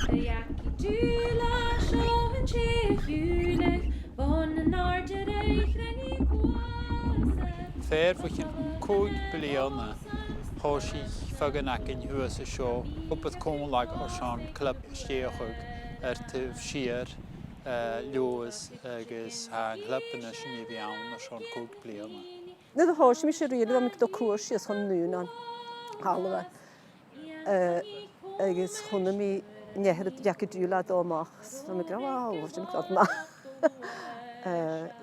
Yackydoola, showing cheerfully, on an artery, granny quasa. Fair for you, cold Biliana, Hoshi, Faganak in US show, up with Corn like Ocean Club Steerhug, to Sheer, Lewis, Gus, Hang, Club and a Shinivian, Ocean cold Biliana. The horse me should really make the course is on noon on Halloween. I guess Honami neher Yackydoola domach, so me go wow, what's in ma.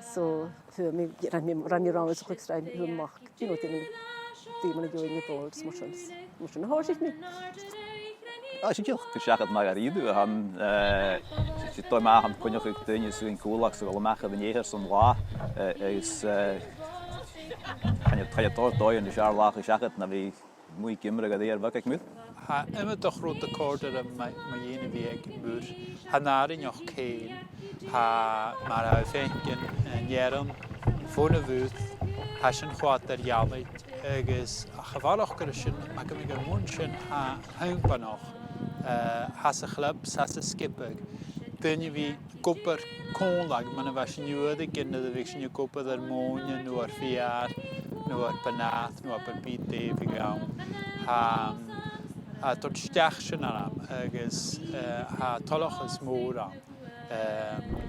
So for me ran around as quick stride who mock, you know, the doing the boards, motion horse me. Als je gezegd het maar rijden, han je toch maar han kon je ook dingen zo in koelak zo wel maken de jegers om la is kan je toch door in de jaar laag gezegd na wie moet kimmer ga daar wat ik moet. Ha immer toch grote korder met jene week muur. Ha naar nog geen. Ha maar hij vinken en jaren voor de woord. Ha zijn kwaad der jammer. Is gevallig kunnen maar kan ik een wunschen ha hunkpa nog. Ha se clubs ha se skippig. Ben je wie kopper konlag maar was je nu de kinderen de wisten je kopper der mooie noor vier noor panaat noor per piet devig aan. Ha tot stachsen aan is ha tollig is moor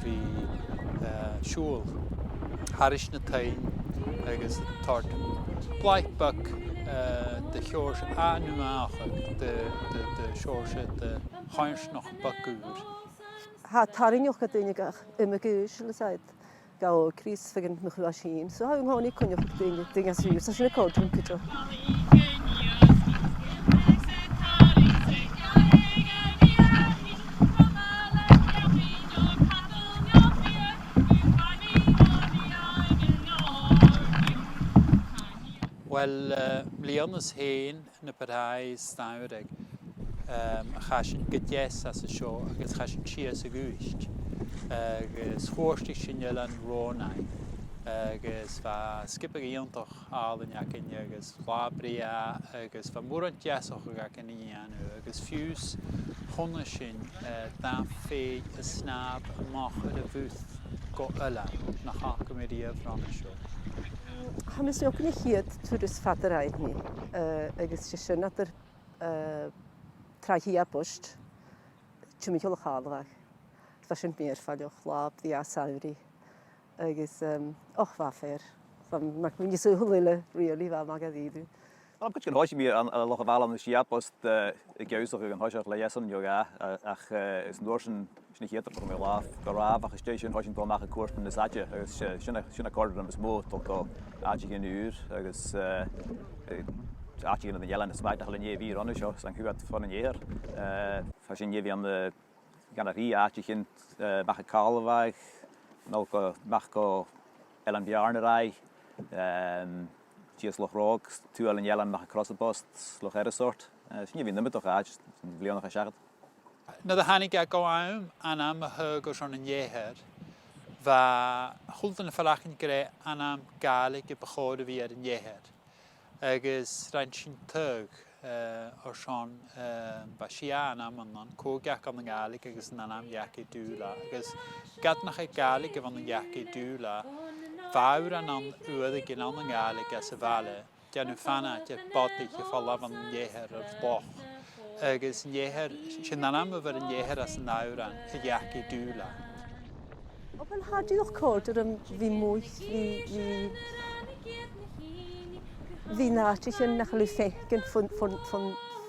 wie school harish na tain is tart blackbuck de shores aanmaag de shores de huis nog bakuur Ha tarin ook het enige immigration side. Gauw Chris vergent nog wel zien. Zo hou gewoon niet kon je ook dingen zien. Zo je kort een beetje. Wel, Leonis heen in de partij stouwig. Ga je gedjes als een show, ga je cheers a guist. Schorstig je jelen ronai. Va skipper iemand toch halen ja ken je labria, van moerantjes ook ga ken je aan. Fuse, honneshin, dan vee, snaap, mag de vuut, go ella, nach haken met die van de show. Han is ook niet hier toerist vaderheid niet. Ik is je schön dat trachia post. Chumich al haalweg. Het was een meerval joch lab die asauri. Ik is wat fair. Van maak me niet zo lille really wel magadidu. Maar ik kan hoor je meer aan nog wel aan de Shia post ik juist ook een hoor lezen yoga ach is dorsen niet hier voor mij laaf. Garava gestation hoor je dan maken koers met de zatje. Is schöne kort dan is mooi tot aardig in de uur. Is aardig in de jellen is bijna al een jaar weer aan de show. Dan goed van een jaar. Als je weer aan de galerie aardig in mag ik Kalweg. Nog mag ik Ellen Bjarnerij. Ties loch rook, tu al een jellen mag ik crosspost, loch eresort. Zie je wie nummer toch uit? Wil je nog eens zeggen? Nou, dan ga ik ook aan hem heugen zo'n een jaar. Waar goed een verlaging krijgen aan hem galig begonnen weer een jaar. Ik is rentje terug, als zo'n basia aan hem en dan kook ik aan de galig, ik is aan hem Yackydoola. Ik is gaat nog een galig van een Yackydoola. Vouwer en dan uurlijk in andere galig als ze vallen. Je nu vanuit je potig je vallen van een jaar of boch. Ik is een jaar, je dan hem over een jaar als een uur aan een Yackydoola. Op een had je nog kort wie mooi wie naartje je naar de feken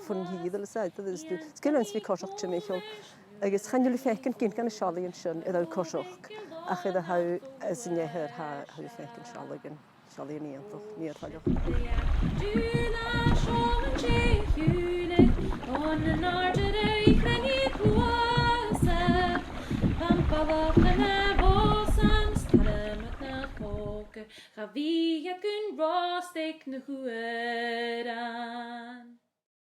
van hier de zijde. Dus het kunnen we korsokje Michael. Ik is gaan jullie feken kind kan Charlie en Sean in dat korsok. Ach de hou as in je haar hou feken Charlie niet toch meer van jou. Ga wie je kunt rost ik nu goed aan.